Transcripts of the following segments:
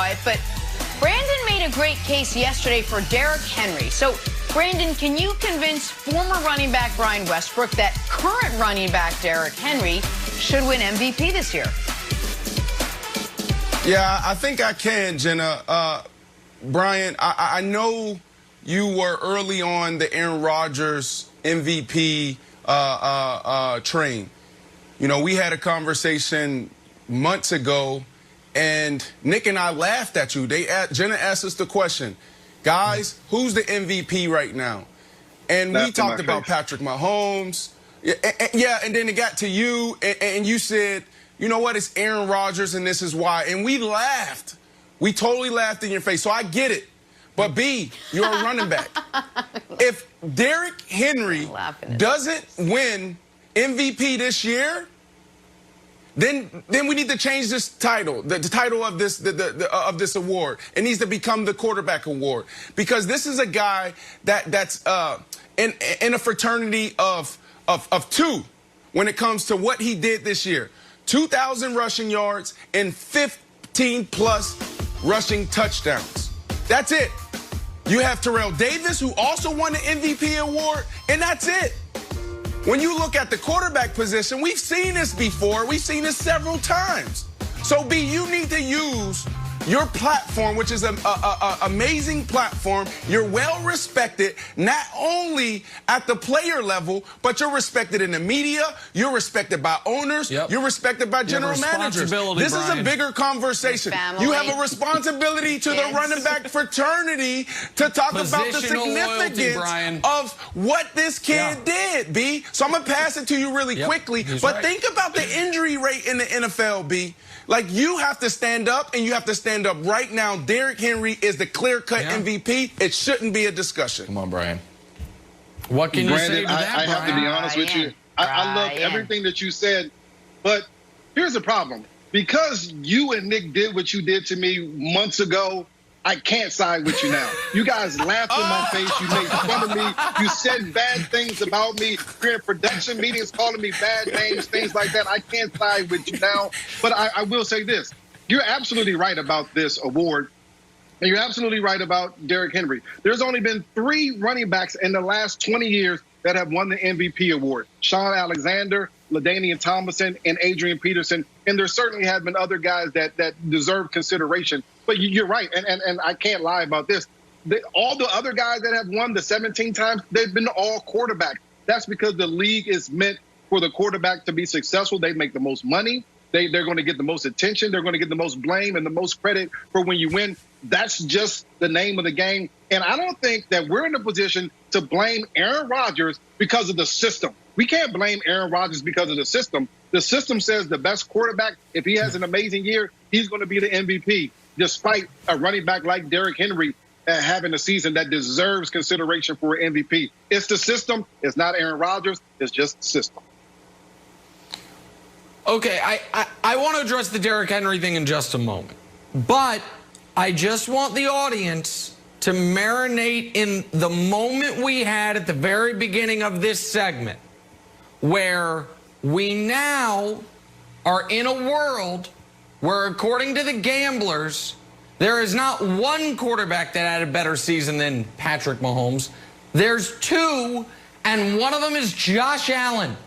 quiet, but Brandon made a great case yesterday for Derrick Henry. So, Brandon, can you convince former running back Brian Westbrook that current running back Derrick Henry should win MVP this year? Yeah, I think I can, Jenna. Brian, I know you were early on the Aaron Rodgers MVP train. You know, we had a conversation months ago, and Nick and I laughed at you. Jenna asked us the question, guys, who's the MVP right now? And we talked about Patrick Mahomes. Yeah, and then it got to you, and you said, you know what, it's Aaron Rodgers, and this is why. And we laughed. We totally laughed in your face. So I get it. But B, you're a running back. If Derrick Henry doesn't win MVP this year, then we need to change this title, the title of this of this award. It needs to become the quarterback award, because this is a guy that's in a fraternity of two when it comes to what he did this year. 2,000 rushing yards and 15-plus rushing touchdowns. That's it. You have Terrell Davis, who also won the MVP award, and that's it. When you look at the quarterback position, we've seen this before. We've seen this several times. So, B, you need to use your platform, which is an amazing platform. You're well respected, not only at the player level, but you're respected in the media. You're respected by owners. Yep. You're respected by general managers. This is a bigger conversation. You have a responsibility to the running back fraternity to talk about the significance of what this kid did, B. So I'm going to pass it to you really quickly. But think about the injury rate in the NFL, B. Like, you have to stand up, and you have to stand up right now. Derrick Henry is the clear-cut MVP. It shouldn't be a discussion. Come on, Brian. What can you say to that, I have to be honest with you. I love everything that you said, but here's the problem. Because you and Nick did what you did to me months ago, I can't side with you now. You guys laughed in my face. You made fun of me. You said bad things about me. You're in production meetings calling me bad names, things like that. I can't side with you now. But I will say this. You're absolutely right about this award. And you're absolutely right about Derrick Henry. There's only been 3 running backs in the last 20 years that have won the MVP award. Sean Alexander, LaDainian Tomlinson, and Adrian Peterson. And there certainly have been other guys that deserve consideration. But you're right, and I can't lie about this. All the other guys that have won the 17 times, they've been all quarterbacks. That's because the league is meant for the quarterback to be successful. They make the most money. They're going to get the most attention. They're going to get the most blame and the most credit for when you win. That's just the name of the game. And I don't think that we're in a position to blame Aaron Rodgers because of the system. We can't blame Aaron Rodgers because of the system. The system says the best quarterback, if he has an amazing year, he's going to be the MVP, despite a running back like Derrick Henry having a season that deserves consideration for an MVP. It's the system. It's not Aaron Rodgers. It's just the system. Okay, I want to address the Derrick Henry thing in just a moment. But I just want the audience to marinate in the moment we had at the very beginning of this segment, where we now are in a world where, according to the gamblers, there is not one quarterback that had a better season than Patrick Mahomes. There's 2, and one of them is Josh Allen.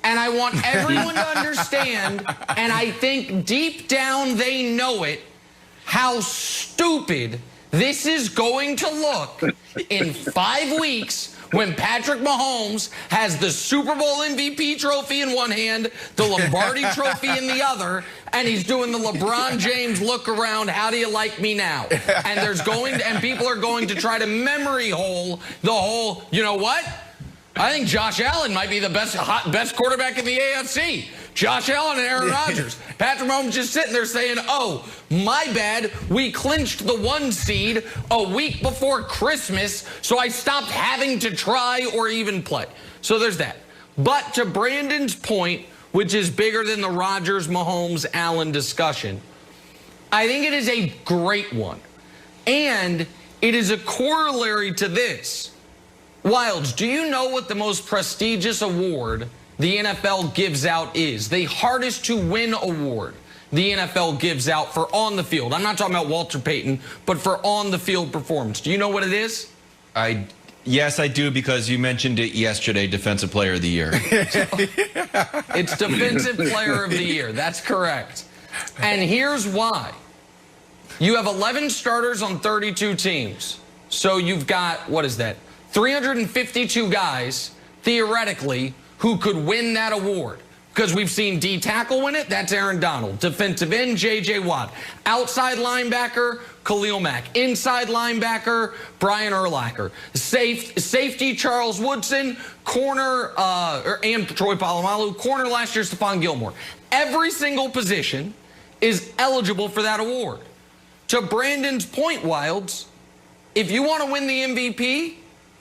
And I want everyone to understand, and I think deep down they know it, how stupid this is going to look in 5 weeks when Patrick Mahomes has the Super Bowl MVP trophy in one hand, the Lombardi trophy in the other, and he's doing the LeBron James look around, how do you like me now? And people are going to try to memory hole the whole, you know what? I think Josh Allen might be the best quarterback in the AFC. Josh Allen and Aaron Rodgers. Patrick Mahomes just sitting there saying, oh, my bad, we clinched the 1 seed a week before Christmas, so I stopped having to try or even play. So there's that. But to Brandon's point, which is bigger than the Rodgers, Mahomes, Allen discussion, I think it is a great one. And it is a corollary to this. Wilds, do you know what the most prestigious award the NFL gives out is? The hardest to win award. the NFL gives out for on the field. I'm not talking about Walter Payton, but for on the field performance. Do you know what it is? Yes, I do, because you mentioned it yesterday, Defensive Player of the Year. It's Defensive Player of the Year. That's correct. And here's why. You have 11 starters on 32 teams. So you've got, what is that? 352 guys, theoretically, who could win that award. Because we've seen D tackle win it, that's Aaron Donald. Defensive end, J.J. Watt. Outside linebacker, Khalil Mack. Inside linebacker, Brian Urlacher. Safety, Charles Woodson. Corner, and Troy Polamalu. Corner last year, Stephon Gilmore. Every single position is eligible for that award. To Brandon's point, Wilds, if you want to win the MVP,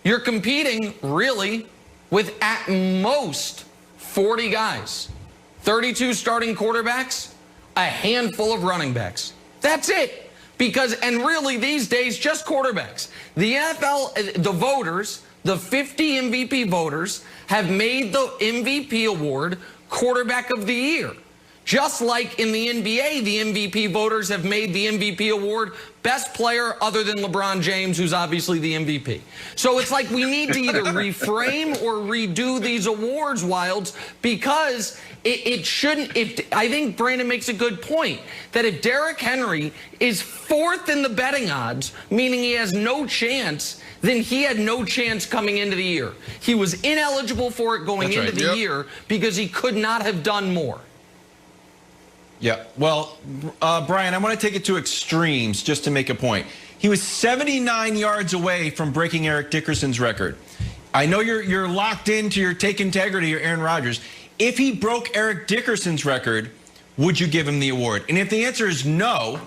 you're competing, really, with at most 40 guys, 32 starting quarterbacks, a handful of running backs. That's it. Because, and really these days, just quarterbacks. The NFL, the voters, the 50 MVP voters have made the MVP award quarterback of the year. Just like in the NBA, the MVP voters have made the MVP award best player other than LeBron James, who's obviously the MVP. So it's like we need to either reframe or redo these awards, Wilds, because it shouldn't. I think Brandon makes a good point that if Derrick Henry is fourth in the betting odds, meaning he has no chance, then he had no chance coming into the year. He was ineligible for it going into the year because he could not have done more. Yeah, well, Brian, I want to take it to extremes just to make a point. He was 79 yards away from breaking Eric Dickerson's record. I know you're locked into your take integrity or Aaron Rodgers. If he broke Eric Dickerson's record, would you give him the award? And if the answer is no,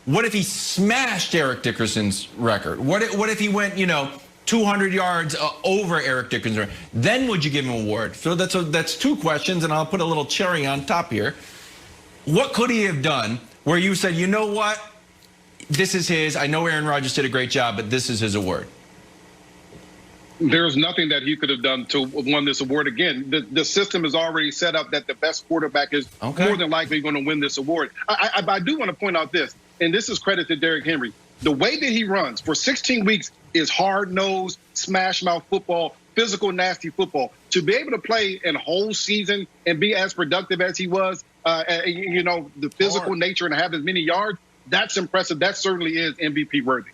what if he smashed Eric Dickerson's record? What if he went, 200 yards over Eric Dickerson's record? Then would you give him an award? So that's two questions, and I'll put a little cherry on top here. What could he have done where you said, you know what, this is his, I know Aaron Rodgers did a great job, but this is his award? There's nothing that he could have done to win this award. Again, the system is already set up that the best quarterback is more than likely going to win this award. I do want to point out this, and this is credit to Derrick Henry. The way that he runs for 16 weeks is hard-nosed, smash-mouth football, physical, nasty football. To be able to play a whole season and be as productive as he was, the physical nature and have as many yards, that's impressive. That certainly is MVP worthy.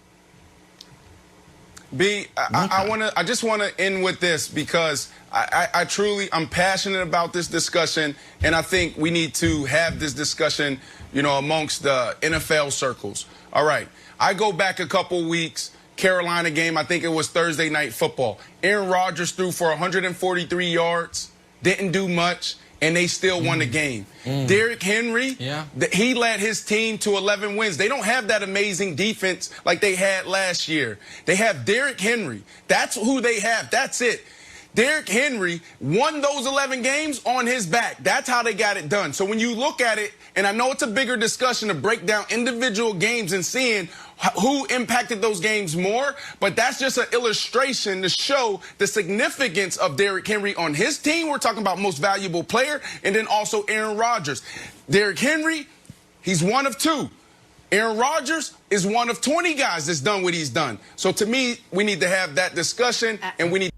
I just want to end with this because I'm passionate about this discussion, and I think we need to have this discussion, amongst the NFL circles. All right. I go back a couple weeks, Carolina game, I think it was Thursday Night Football. Aaron Rodgers threw for 143 yards, didn't do much, and they still won the game. Derrick Henry, he led his team to 11 wins. They don't have that amazing defense like they had last year. They have Derrick Henry. That's who they have. That's it. Derrick Henry won those 11 games on his back. That's how they got it done. So when you look at it, and I know it's a bigger discussion to break down individual games and seeing who impacted those games more, but that's just an illustration to show the significance of Derrick Henry on his team. We're talking about most valuable player, and then also Aaron Rodgers. Derrick Henry, he's one of two. Aaron Rodgers is one of 20 guys that's done what he's done. So to me, we need to have that discussion, and we need